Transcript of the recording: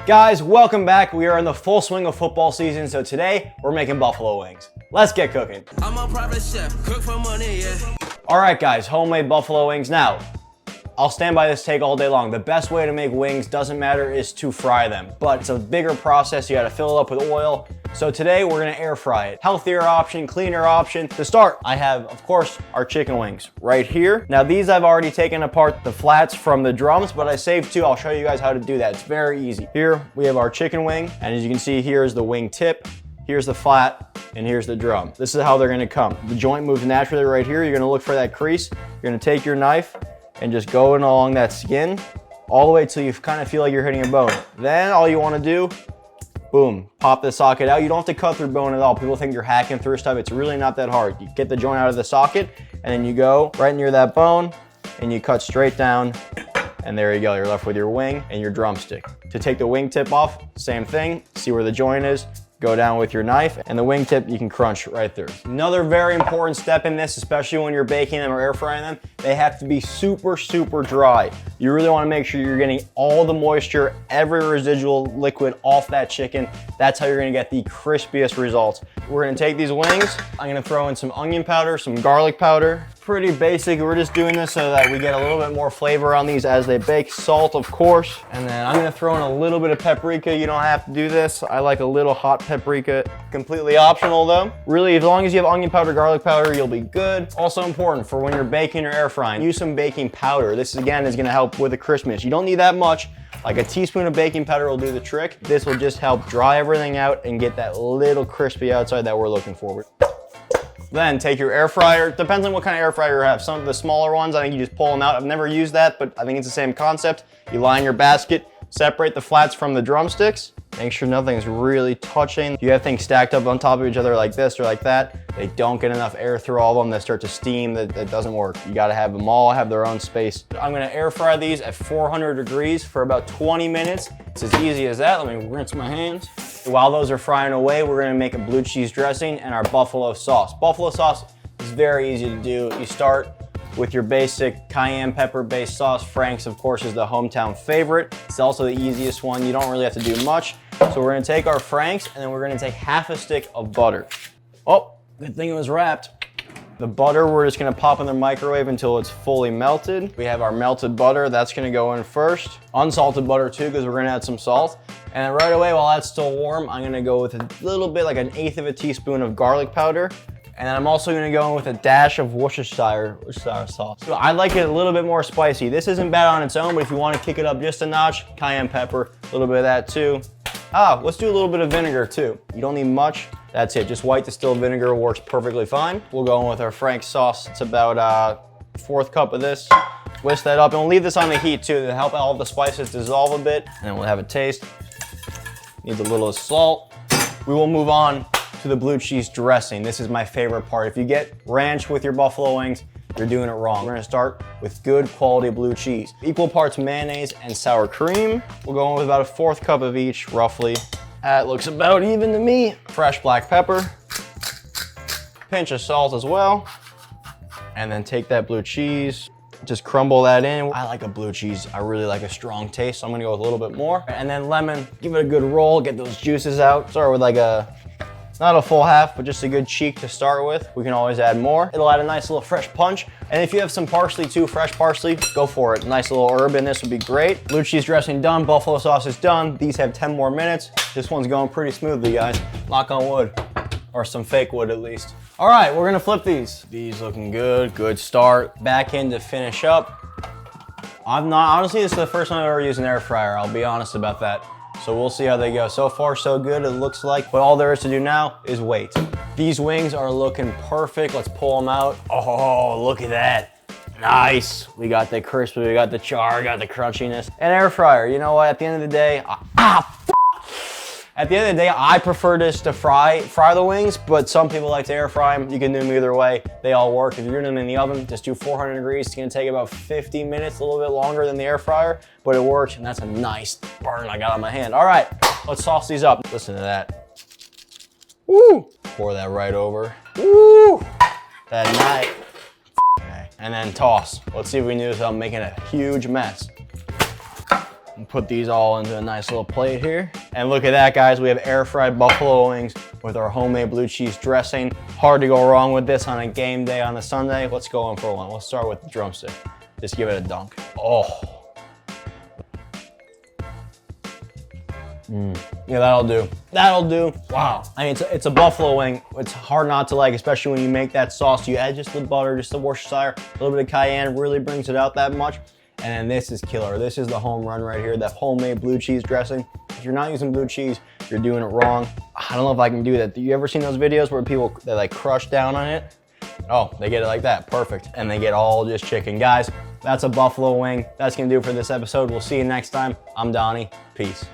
Guys, welcome back. We are in the full swing of football season, so today we're making buffalo wings. Let's get cooking. I'm a private chef, cook for money, yeah. All right, guys, homemade buffalo wings. Now, I'll stand by this take all day long. The best way to make wings, doesn't matter, is to fry them. But it's a bigger process. You gotta fill it up with oil. So today we're gonna air fry it. Healthier option, cleaner option. To start, I have, of course, our chicken wings right here. Now these I've already taken apart the flats from the drums, but I saved two. I'll show you guys how to do that. It's very easy. Here we have our chicken wing, and as you can see, here's the wing tip, here's the flat, and here's the drum. This is how they're gonna come. The joint moves naturally right here. You're gonna look for that crease. You're gonna take your knife and just go in along that skin all the way till you kind of feel like you're hitting a bone. Then all you wanna do, boom, pop the socket out. You don't have to cut through bone at all. People think you're hacking through stuff. It's really not that hard. You get the joint out of the socket, and then you go right near that bone, and you cut straight down, and there you go. You're left with your wing and your drumstick. To take the wing tip off, same thing. See where the joint is, go down with your knife, and the wing tip you can crunch right there. Another very important step in this, especially when you're baking them or air frying them, they have to be super, super dry. You really wanna make sure you're getting all the moisture, every residual liquid off that chicken. That's how you're gonna get the crispiest results. We're gonna take these wings. I'm gonna throw in some onion powder, some garlic powder. Pretty basic. We're just doing this so that we get a little bit more flavor on these as they bake. Salt, of course. And then I'm gonna throw in a little bit of paprika. You don't have to do this. I like a little hot paprika. Completely optional though. Really, as long as you have onion powder, garlic powder, you'll be good. Also important for when you're baking or air frying, use some baking powder. This again is gonna help with the crispness. You don't need that much. Like a teaspoon of baking powder will do the trick. This will just help dry everything out and get that little crispy outside that we're looking for. Then take your air fryer. Depends on what kind of air fryer you have. Some of the smaller ones, I think you just pull them out. I've never used that, but I think it's the same concept. You line your basket, separate the flats from the drumsticks. Make sure nothing's really touching. You have things stacked up on top of each other like this or like that. They don't get enough air through all of them. They start to steam. That doesn't work. You gotta have them all have their own space. I'm gonna air fry these at 400 degrees for about 20 minutes. It's as easy as that. Let me rinse my hands. While those are frying away, we're gonna make a blue cheese dressing and our buffalo sauce. Buffalo sauce is very easy to do. You start with your basic cayenne pepper based sauce. Frank's, of course, is the hometown favorite. It's also the easiest one. You don't really have to do much. So we're gonna take our Frank's and then we're gonna take half a stick of butter. Oh, good thing it was wrapped. The butter, we're just gonna pop in the microwave until it's fully melted. We have our melted butter, that's gonna go in first. Unsalted butter too, because we're gonna add some salt. And then right away, while that's still warm, I'm gonna go with a little bit, like 1/8 of a teaspoon of garlic powder. And then I'm also gonna go in with a dash of Worcestershire sauce. So I like it a little bit more spicy. This isn't bad on its own, but if you wanna kick it up just a notch, cayenne pepper, a little bit of that too. Let's do a little bit of vinegar too. You don't need much. That's it, just white distilled vinegar works perfectly fine. We'll go in with our Frank's sauce. It's about a 1/4 cup of this. Whisk that up, and we'll leave this on the heat too to help all the spices dissolve a bit. And then we'll have a taste. Needs a little salt. We will move on to the blue cheese dressing. This is my favorite part. If you get ranch with your buffalo wings, you're doing it wrong. We're gonna start with good quality blue cheese. Equal parts mayonnaise and sour cream. We'll go in with about a 1/4 cup of each, roughly. That looks about even to me. Fresh black pepper. Pinch of salt as well. And then take that blue cheese, just crumble that in. I like a blue cheese. I really like a strong taste, so I'm gonna go with a little bit more. And then lemon, give it a good roll, get those juices out. Start with like not a full half, but just a good cheek to start with. We can always add more. It'll add a nice little fresh punch. And if you have some parsley too, fresh parsley, go for it. Nice little herb in this would be great. Blue cheese dressing done, buffalo sauce is done. These have 10 more minutes. This one's going pretty smoothly, guys. Knock on wood, or some fake wood at least. All right, we're gonna flip these. These looking good, good start. Back in to finish up. Honestly, this is the first time I've ever used an air fryer. I'll be honest about that. So we'll see how they go. So far, so good, it looks like. But all there is to do now is wait. These wings are looking perfect. Let's pull them out. Oh, look at that. Nice. We got the crispy, we got the char, got the crunchiness. And air fryer, you know what? At the end of the day, At the end of the day, I prefer this to fry the wings, but some people like to air fry them. You can do them either way. They all work. If you're doing them in the oven, just do 400 degrees. It's gonna take about 50 minutes, a little bit longer than the air fryer, but it works, and that's a nice burn I got on my hand. All right, let's sauce these up. Listen to that. Woo! Pour that right over. Woo! That night. Okay. And then toss. Let's see if we can do this without making a huge mess. Put these all into a nice little plate here. And look at that, guys. We have air fried buffalo wings with our homemade blue cheese dressing. Hard to go wrong with this on a game day on a Sunday. Let's go in for one. Let's start with the drumstick. Just give it a dunk. Oh. Yeah, that'll do. That'll do. Wow. I mean, it's a buffalo wing. It's hard not to like, especially when you make that sauce. You add just the butter, just the Worcestershire, a little bit of cayenne, really brings it out that much. And then this is killer. This is the home run right here, that homemade blue cheese dressing. If you're not using blue cheese, you're doing it wrong. I don't know if I can do that. You ever seen those videos where people, they like crush down on it? Oh, they get it like that, perfect. And they get all just chicken. Guys, that's a buffalo wing. That's gonna do it for this episode. We'll see you next time. I'm Donnie, peace.